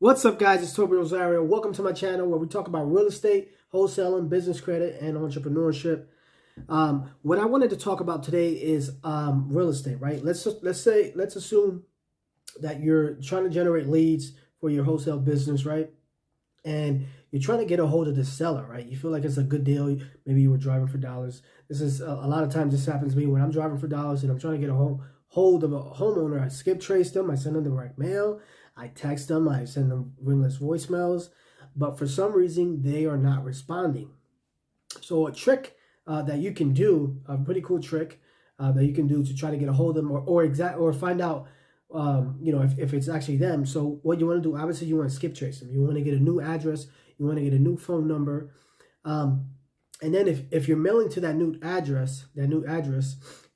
What's up, guys? It's Tobi Rosario. Welcome to my channel where we talk about real estate, wholesaling, business credit, and entrepreneurship. What I wanted to talk about today is real estate, right? Let's assume that you're trying to generate leads for your wholesale business, right? And you're trying to get a hold of the seller, right? You feel like it's a good deal. Maybe you were driving for dollars. This is a lot of times this happens to me when I'm driving for dollars and I'm trying to get a hold of a homeowner. I skip trace them. I send them direct mail. I text them. I send them ringless voicemails. But for some reason, they are not responding. So a trick that you can do, a pretty cool trick that you can do to try to get a hold of them or find out if it's actually them. So what you want to do, obviously you want to skip trace them. You want to get a new address. You want to get a new phone number. And then if you're mailing to that new address,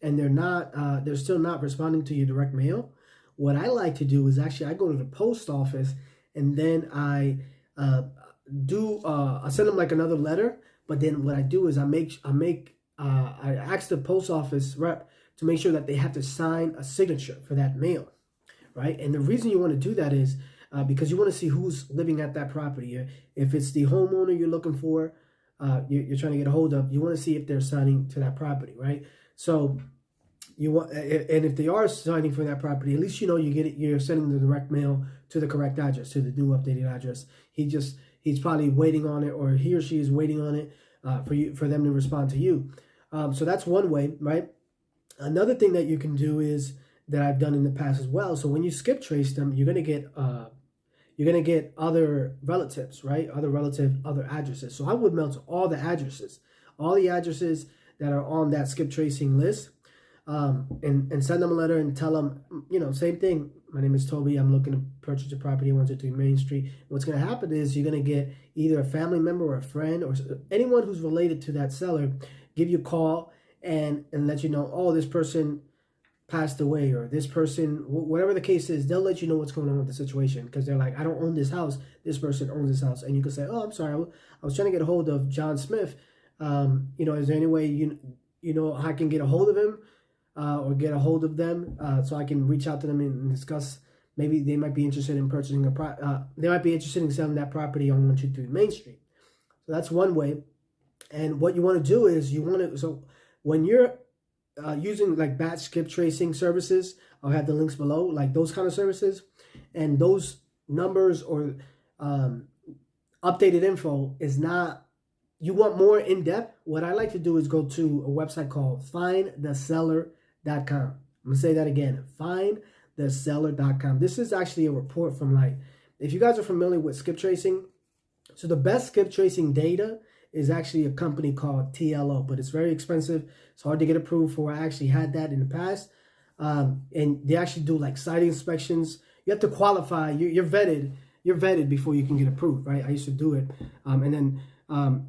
and they're still not responding to your direct mail, what I like to do is actually I go to the post office and then I send them like another letter. But then what I do is I ask the post office rep to make sure that they have to sign a signature for that mail, right? And the reason you want to do that is because you want to see who's living at that property. If it's the homeowner you're looking for, you're trying to get a hold of, you want to see if they're signing to that property, right? So you want, and if they are signing for that property, at least you're sending the direct mail to the correct address, to the new updated address. He's probably waiting on it, or he or she is waiting on it for them to respond to you. So that's one way, right? Other thing that you can do is that I've done in the past as well. So when you skip trace them, you're gonna get other relatives, right? Other addresses. So I would mail to all the addresses that are on that skip tracing list. And send them a letter and tell them, same thing. My name is Toby. I'm looking to purchase a property at 123 Main Street. What's going to happen is you're going to get either a family member or a friend or anyone who's related to that seller give you a call and let you know, oh, this person passed away, or this person, whatever the case is, they'll let you know what's going on with the situation, because they're like, I don't own this house. This person owns this house. And you can say, oh, I'm sorry. I was trying to get a hold of John Smith. Is there any way I can get a hold of him? Or get a hold of them so I can reach out to them and discuss. Maybe they might be interested in purchasing they might be interested in selling that property on 123 Main Street. So that's one way. And what you want to do is so when you're using like batch skip tracing services, I'll have the links below, like those kind of services, and those numbers or updated info is not, you want more in depth. What I like to do is go to a website called findtheseller.com. I'm going to say that again, findtheseller.com. This is actually a report from, like, if you guys are familiar with skip tracing, so the best skip tracing data is actually a company called TLO, but it's very expensive. It's hard to get approved for. I actually had that in the past. And they actually do like site inspections. You have to qualify. You're vetted before you can get approved, right? I used to do it. And then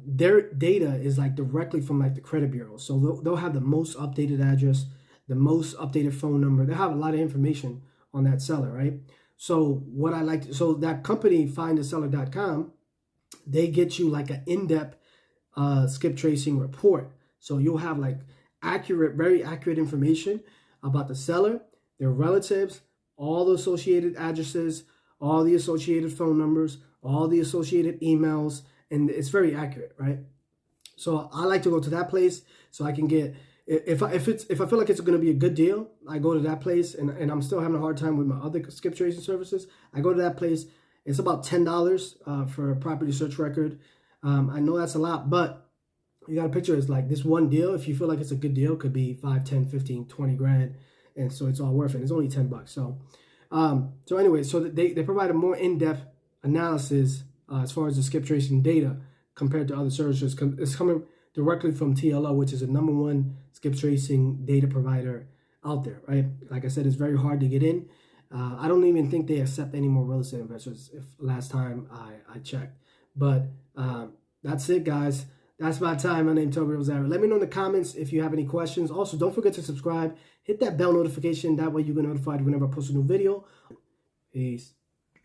their data is like directly from like the credit bureau. So they'll have the most updated address, the most updated phone number. They have a lot of information on that seller, right? So so that company, findtheseller.com, they get you like an in-depth skip tracing report. So you'll have like very accurate information about the seller, their relatives, all the associated addresses, all the associated phone numbers, all the associated emails, and it's very accurate, right? So I like to go to that place so I can get, if I feel like it's going to be a good deal, I go to that place, and I'm still having a hard time with my other skip tracing services. I go to that place. It's about $10 for a property search record. I know that's a lot, but you got to picture it's like this one deal. If you feel like it's a good deal, could be 5, 10, 15, 20 grand. And so it's all worth it. It's only $10. So anyway, so they provide a more in-depth analysis as far as the skip tracing data compared to other services. It's coming directly from TLO, which is the #1 skip tracing data provider out there, right? Like I said, it's very hard to get in. I don't even think they accept any more real estate investors, if last time I checked. But that's it, guys. That's my time. My name is Tobi Rosario. Let me know in the comments if you have any questions. Also, don't forget to subscribe. Hit that bell notification. That way you get notified whenever I post a new video. Peace.